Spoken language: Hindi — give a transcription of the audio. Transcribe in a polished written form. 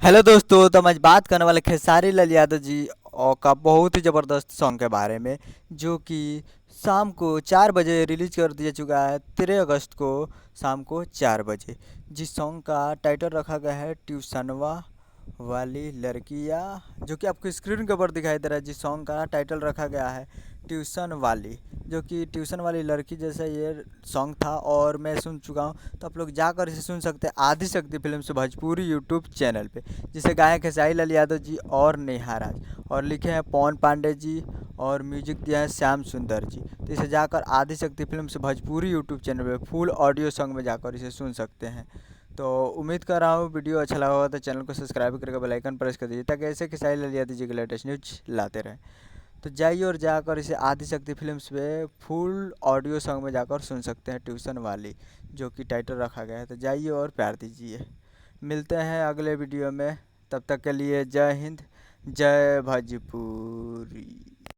हेलो दोस्तों, तो हम आज बात करने वाले खेसारी लाल यादव जी और का बहुत ही ज़बरदस्त सॉन्ग के बारे में, जो कि शाम को 4 बजे रिलीज कर दिया चुका है, 13 अगस्त को शाम को 4 बजे। जिस सॉन्ग का टाइटल रखा गया है ट्यूशनवा वाली लड़कियाँ, जो कि आपको स्क्रीन के ऊपर दिखाई दे रहा है। जिस सॉन्ग का टाइटल रखा गया है ट्यूशन वाली, जो कि ट्यूशन वाली लड़की जैसा ये सॉन्ग था और मैं सुन चुका हूँ। तो आप लोग जाकर इसे सुन सकते हैं आदि शक्ति फिल्म से भोजपुरी यूट्यूब चैनल पे, जिसे गाए हैं खेसारी लाल यादव जी और नेहा राज, और लिखे हैं पवन पांडे जी, और म्यूजिक दिया है श्याम सुंदर जी। तो इसे जाकर आदि शक्ति फिल्म से भोजपुरी यूट्यूब चैनल पे फुल ऑडियो सॉन्ग में जाकर इसे सुन सकते हैं। तो उम्मीद कर रहा हूँ वीडियो अच्छा लगा होगा, तो चैनल को सब्सक्राइब करके बेल आइकन प्रेस कर दीजिए, ताकि ऐसे खेसारी लाल यादव जी के लेटेस्ट न्यूज लाते रहें। तो जाइए और जाकर इसे आदि शक्ति फिल्म्स पे फुल ऑडियो सॉन्ग में जाकर सुन सकते हैं ट्यूशन वाली, जो कि टाइटल रखा गया है। तो जाइए और प्यार दीजिए। मिलते हैं अगले वीडियो में, तब तक के लिए जय हिंद, जय भोजपुरी।